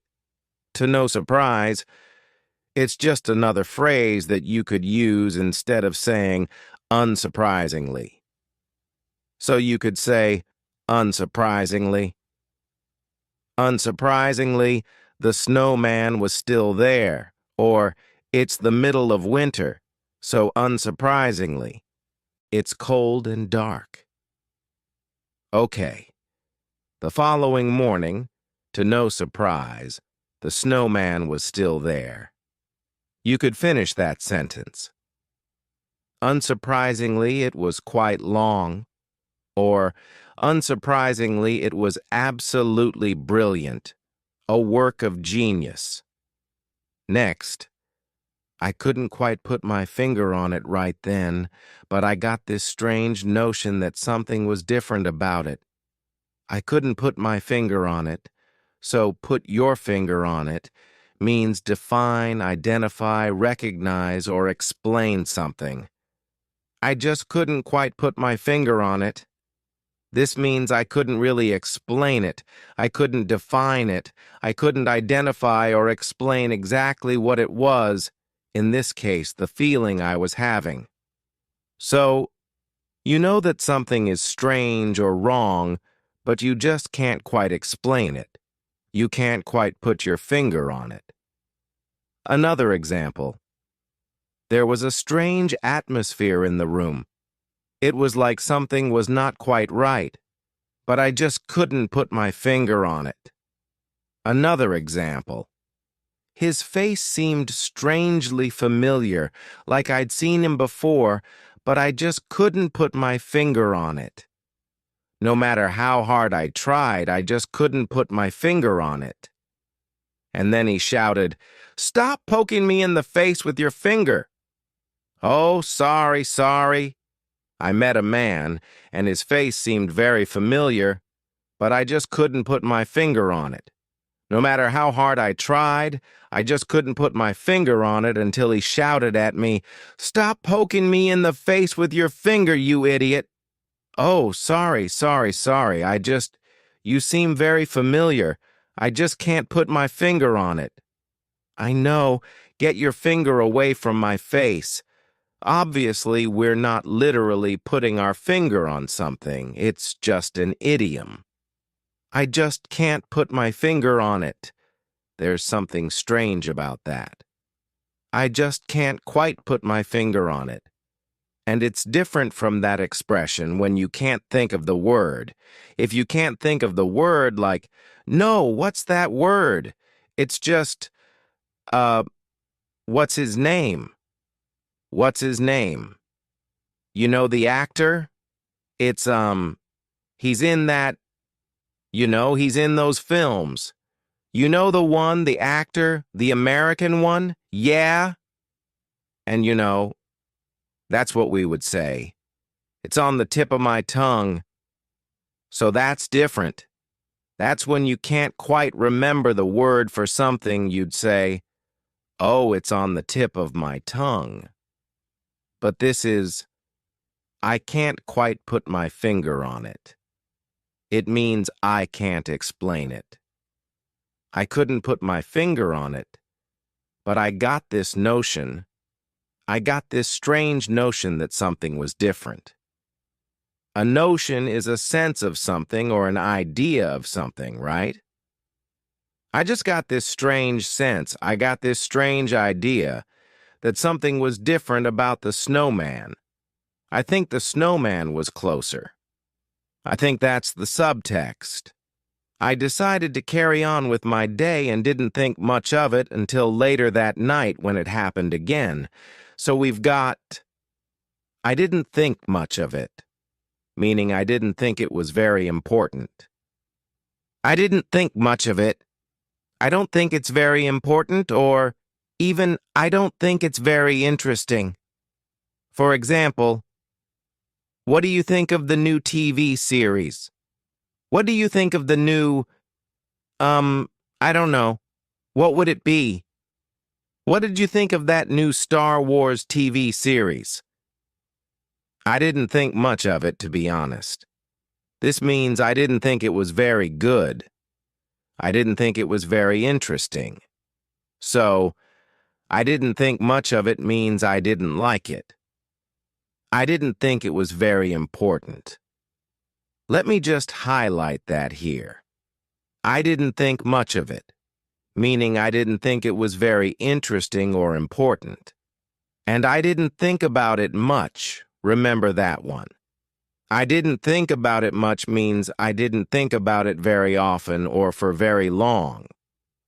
to no surprise, it's just another phrase that you could use instead of saying unsurprisingly. So you could say, unsurprisingly. Unsurprisingly, the snowman was still there, or it's the middle of winter, so unsurprisingly, it's cold and dark. Okay. The following morning, to no surprise, the snowman was still there. You could finish that sentence. Unsurprisingly, it was quite long. Or, unsurprisingly, it was absolutely brilliant, a work of genius. Next, I couldn't quite put my finger on it right then, but I got this strange notion that something was different about it. I couldn't put my finger on it, so put your finger on it means define, identify, recognize, or explain something. I just couldn't quite put my finger on it. This means I couldn't really explain it, I couldn't define it, I couldn't identify or explain exactly what it was, in this case, the feeling I was having. So, you know that something is strange or wrong, but you just can't quite explain it. You can't quite put your finger on it. Another example. There was a strange atmosphere in the room. It was like something was not quite right, but I just couldn't put my finger on it. Another example. His face seemed strangely familiar, like I'd seen him before, but I just couldn't put my finger on it. No matter how hard I tried, I just couldn't put my finger on it. And then he shouted, "Stop poking me in the face with your finger." "Oh, sorry. I met a man, and his face seemed very familiar, but I just couldn't put my finger on it. No matter how hard I tried, I just couldn't put my finger on it until he shouted at me, "Stop poking me in the face with your finger, you idiot." "Oh, sorry. You seem very familiar. I just can't put my finger on it." "I know. Get your finger away from my face." Obviously, we're not literally putting our finger on something. It's just an idiom. I just can't put my finger on it. There's something strange about that. I just can't quite put my finger on it. And it's different from that expression when you can't think of the word. If you can't think of the word, like, no, what's that word? It's just, what's his name? What's his name? You know the actor? It's, he's in that, he's in those films. You know the one, the actor, the American one? Yeah? And that's what we would say. It's on the tip of my tongue. So that's different. That's when you can't quite remember the word for something, you'd say, oh, it's on the tip of my tongue. But this is, I can't quite put my finger on it. It means I can't explain it. I couldn't put my finger on it, but I got this notion. I got this strange notion that something was different. A notion is a sense of something or an idea of something, right? I just got this strange sense, I got this strange idea that something was different about the snowman. I think the snowman was closer. I think that's the subtext. I decided to carry on with my day and didn't think much of it until later that night when it happened again. So we've got, I didn't think much of it, meaning I didn't think it was very important. I didn't think much of it. I don't think it's very important, or even I don't think it's very interesting. For example, what do you think of the new TV series? What do you think of the new, I don't know. What would it be? What did you think of that new Star Wars TV series? I didn't think much of it, to be honest. This means I didn't think it was very good. I didn't think it was very interesting. So, I didn't think much of it means I didn't like it. I didn't think it was very important. Let me just highlight that here. I didn't think much of it, meaning I didn't think it was very interesting or important. And I didn't think about it much. Remember that one. I didn't think about it much means I didn't think about it very often or for very long.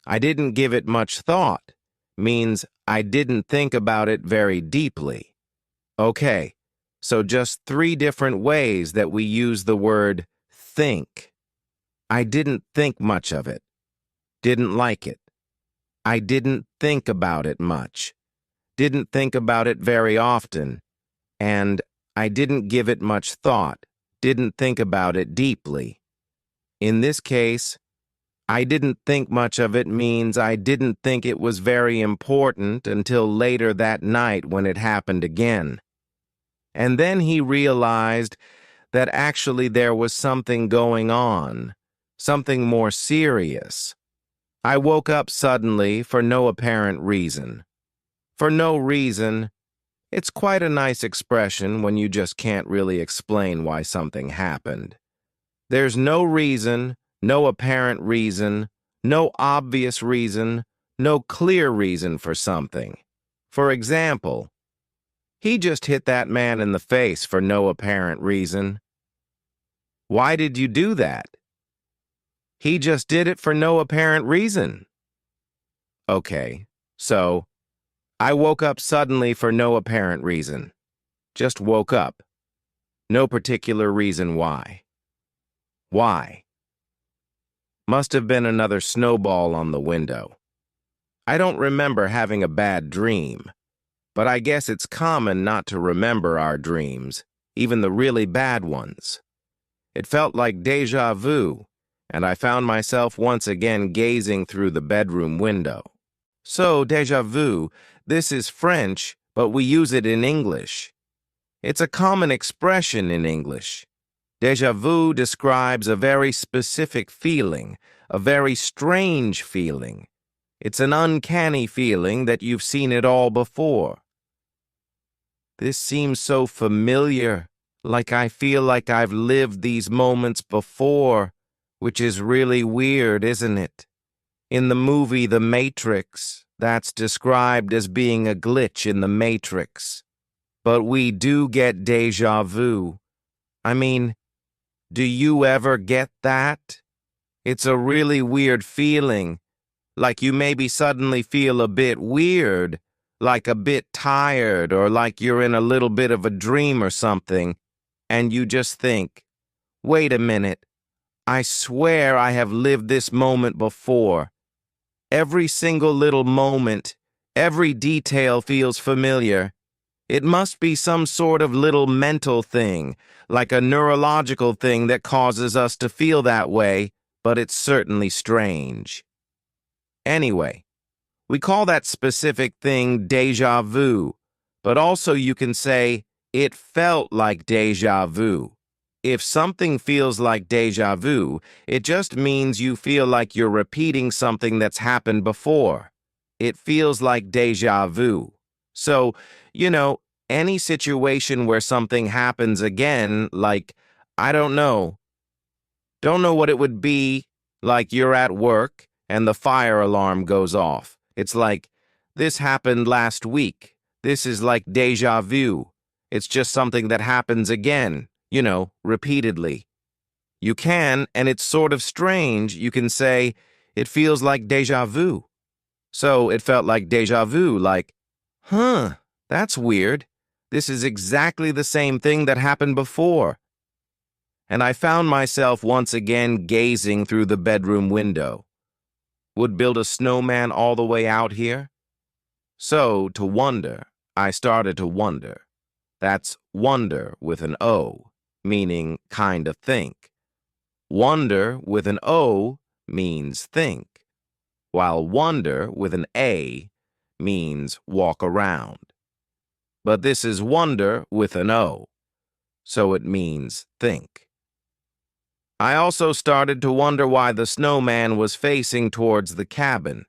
I didn't give it much thought means I didn't think about it very deeply. Okay, so just 3 different ways that we use the word think. I didn't think much of it. Didn't like it. I didn't think about it much. Didn't think about it very often. And I didn't give it much thought. Didn't think about it deeply. In this case, I didn't think much of it means I didn't think it was very important until later that night when it happened again. And then he realized that actually there was something going on, something more serious. I woke up suddenly for no apparent reason. For no reason. It's quite a nice expression when you just can't really explain why something happened. There's no reason, no apparent reason, no obvious reason, no clear reason for something. For example, he just hit that man in the face for no apparent reason. Why did you do that? He just did it for no apparent reason. Okay, so I woke up suddenly for no apparent reason. Just woke up. No particular reason why. Why? Must have been another snowball on the window. I don't remember having a bad dream, but I guess it's common not to remember our dreams, even the really bad ones. It felt like déjà vu, and I found myself once again gazing through the bedroom window. So, déjà vu, this is French, but we use it in English. It's a common expression in English. Déjà vu describes a very specific feeling, a very strange feeling. It's an uncanny feeling that you've seen it all before. This seems so familiar, like I feel like I've lived these moments before, which is really weird, isn't it? In the movie The Matrix, that's described as being a glitch in the Matrix. But we do get déjà vu. I mean, do you ever get that? It's a really weird feeling, like you maybe suddenly feel a bit weird, like a bit tired, or like you're in a little bit of a dream or something, and you just think, wait a minute, I swear I have lived this moment before. Every single little moment, every detail feels familiar. It must be some sort of little mental thing, like a neurological thing that causes us to feel that way, but it's certainly strange. Anyway, we call that specific thing déjà vu, but also you can say, it felt like déjà vu. If something feels like déjà vu, it just means you feel like you're repeating something that's happened before. It feels like déjà vu. So, any situation where something happens again, like, I don't know what it would be, like you're at work and the fire alarm goes off. It's like, this happened last week. This is like déjà vu. It's just something that happens again, repeatedly. You can, and it's sort of strange, you can say, it feels like déjà vu. So it felt like déjà vu, like, that's weird. This is exactly the same thing that happened before. And I found myself once again gazing through the bedroom window. Would build a snowman all the way out here? So, to wonder, I started to wonder. That's wonder with an O, meaning kind of think. Wonder with an O means think, while wonder with an A means walk around. But this is wonder with an O, so it means think. I also started to wonder why the snowman was facing towards the cabin.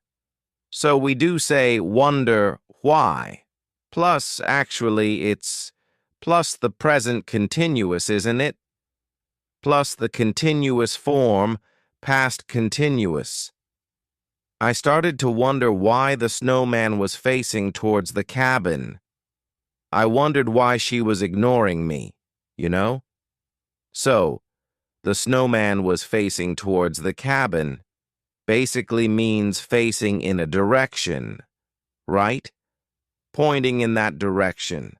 So we do say wonder why. Plus, actually, it's plus the present continuous, isn't it? Plus the continuous form, past continuous. I started to wonder why the snowman was facing towards the cabin. I wondered why she was ignoring me, you know? So, the snowman was facing towards the cabin. Basically means facing in a direction, right? Pointing in that direction.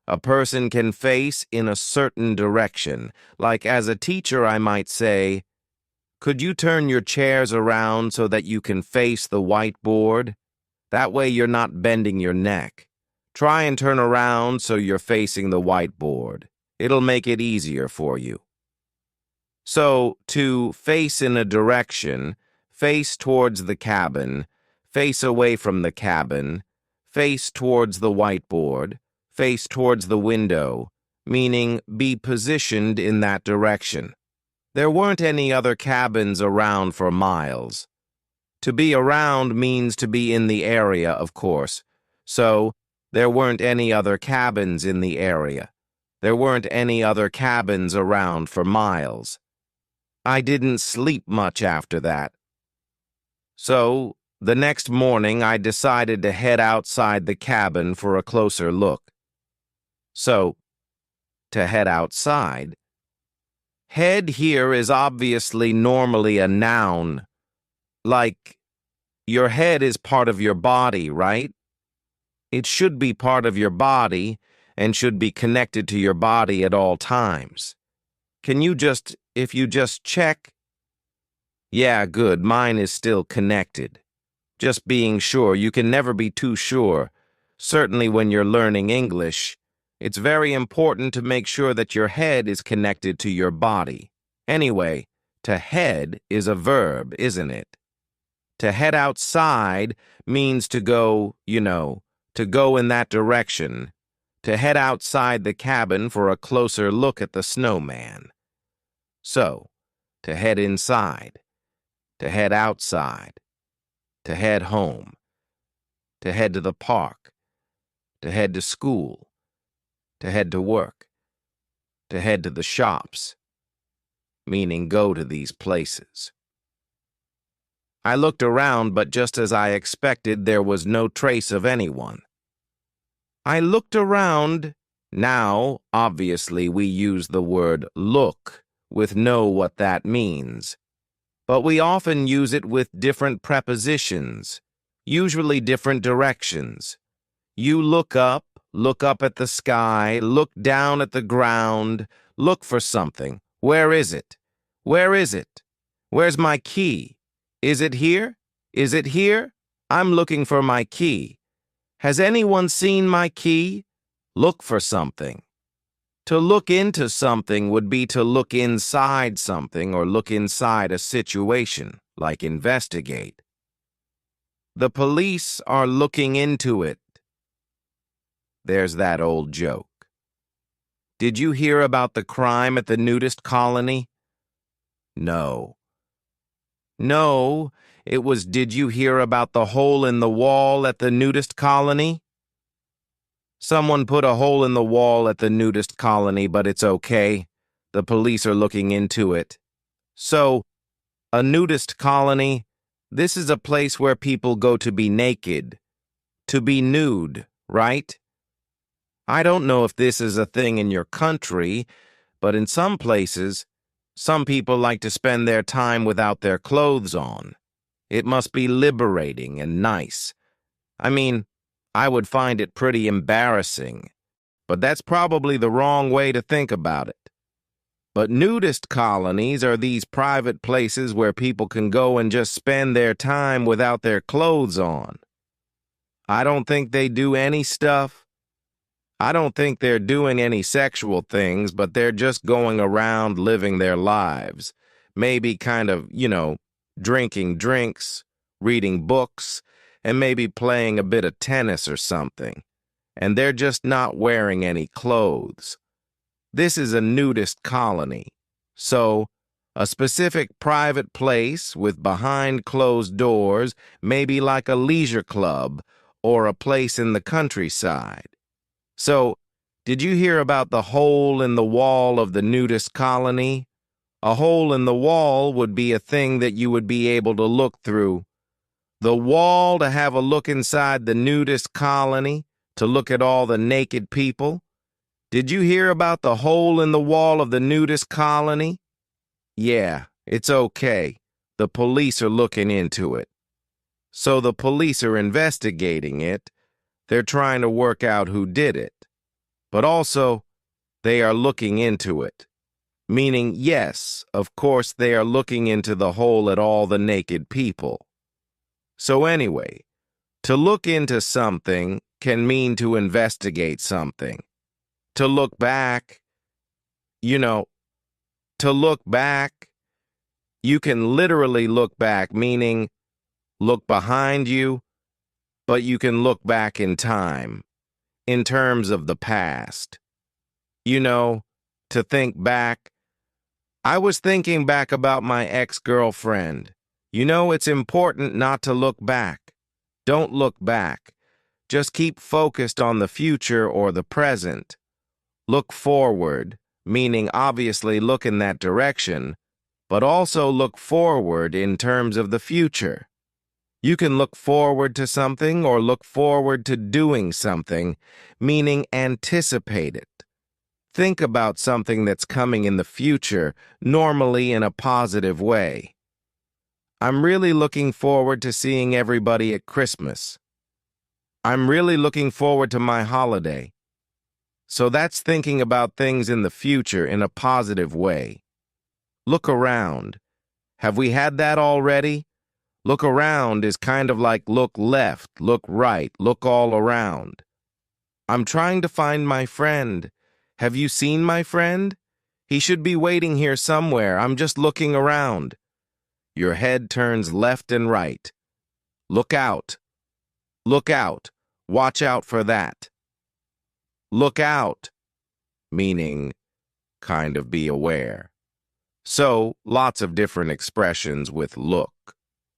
A person can face in a certain direction. Like as a teacher, I might say, could you turn your chairs around so that you can face the whiteboard? That way you're not bending your neck. Try and turn around so you're facing the whiteboard. It'll make it easier for you. So, to face in a direction, face towards the cabin, face away from the cabin, face towards the whiteboard, face towards the window, meaning be positioned in that direction. There weren't any other cabins around for miles. To be around means to be in the area, of course. So, there weren't any other cabins in the area. There weren't any other cabins around for miles. I didn't sleep much after that. So, the next morning I decided to head outside the cabin for a closer look. So, to head outside. Head here is obviously normally a noun. Like, your head is part of your body, right? It should be part of your body and should be connected to your body at all times. If you just check. Yeah, good, mine is still connected. Just being sure, you can never be too sure. Certainly when you're learning English, it's very important to make sure that your head is connected to your body. Anyway, to head is a verb, isn't it? To head outside means to go, to go in that direction. To head outside the cabin for a closer look at the snowman. So, to head inside. To head outside. To head home. To head to the park. To head to school. to head to work, to head to the shops, meaning go to these places. I looked around, but just as I expected, there was no trace of anyone. I looked around. Now, obviously, we use the word look with know what that means, but we often use it with different prepositions, usually different directions. You look up at the sky, look down at the ground, look for something. Where is it? Where is it? Where's my key? Is it here? Is it here? I'm looking for my key. Has anyone seen my key? Look for something. To look into something would be to look inside something or look inside a situation, like investigate. The police are looking into it. There's that old joke. Did you hear about the crime at the nudist colony? No. No, it was did you hear about the hole in the wall at the nudist colony? Someone put a hole in the wall at the nudist colony, but it's okay. The police are looking into it. So, a nudist colony, this is a place where people go to be naked, to be nude, right? I don't know if this is a thing in your country, but in some places, some people like to spend their time without their clothes on. It must be liberating and nice. I mean, I would find it pretty embarrassing, but that's probably the wrong way to think about it. But nudist colonies are these private places where people can go and just spend their time without their clothes on. I don't think they do any stuff. I don't think they're doing any sexual things, but they're just going around living their lives. Maybe kind of, drinking drinks, reading books, and maybe playing a bit of tennis or something. And they're just not wearing any clothes. This is a nudist colony. So, a specific private place with behind closed doors, maybe like a leisure club or a place in the countryside. So, did you hear about the hole in the wall of the nudist colony? A hole in the wall would be a thing that you would be able to look through. The wall to have a look inside the nudist colony, to look at all the naked people. Did you hear about the hole in the wall of the nudist colony? Yeah, it's okay. The police are looking into it. So the police are investigating it. They're trying to work out who did it. But also, they are looking into it. Meaning, yes, of course, they are looking into the hole at all the naked people. So anyway, to look into something can mean to investigate something. To look back, to look back, you can literally look back, meaning look behind you, but you can look back in time, in terms of the past. To think back. I was thinking back about my ex-girlfriend. It's important not to look back. Don't look back. Just keep focused on the future or the present. Look forward, meaning obviously look in that direction, but also look forward in terms of the future. You can look forward to something or look forward to doing something, meaning anticipate it. Think about something that's coming in the future, normally in a positive way. I'm really looking forward to seeing everybody at Christmas. I'm really looking forward to my holiday. So that's thinking about things in the future in a positive way. Look around. Have we had that already? Look around is kind of like look left, look right, look all around. I'm trying to find my friend. Have you seen my friend? He should be waiting here somewhere. I'm just looking around. Your head turns left and right. Look out. Look out. Watch out for that. Look out, meaning kind of be aware. So, lots of different expressions with look.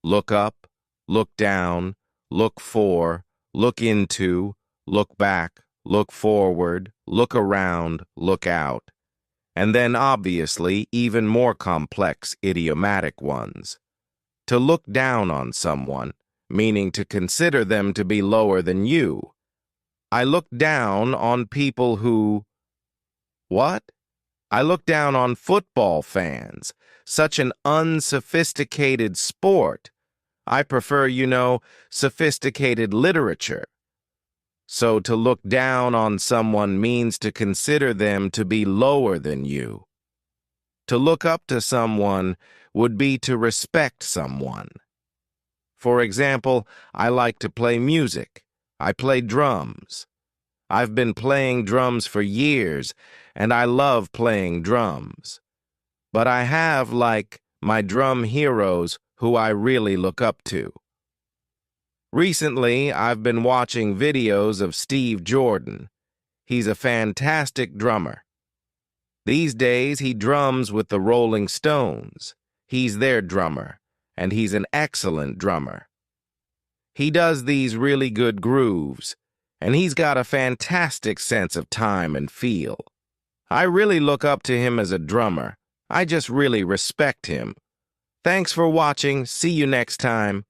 Look up, look down, look for, look into, look back, look forward, look around, look out, and then obviously even more complex idiomatic ones. To look down on someone, meaning to consider them to be lower than you. I look down on people who... What? I look down on football fans. Such an unsophisticated sport. I prefer, sophisticated literature. So to look down on someone means to consider them to be lower than you. To look up to someone would be to respect someone. For example, I like to play music. I play drums. I've been playing drums for years, and I love playing drums. But I have, my drum heroes who I really look up to. Recently, I've been watching videos of Steve Jordan. He's a fantastic drummer. These days, he drums with the Rolling Stones. He's their drummer, and he's an excellent drummer. He does these really good grooves, and he's got a fantastic sense of time and feel. I really look up to him as a drummer. I just really respect him. Thanks for watching. See you next time.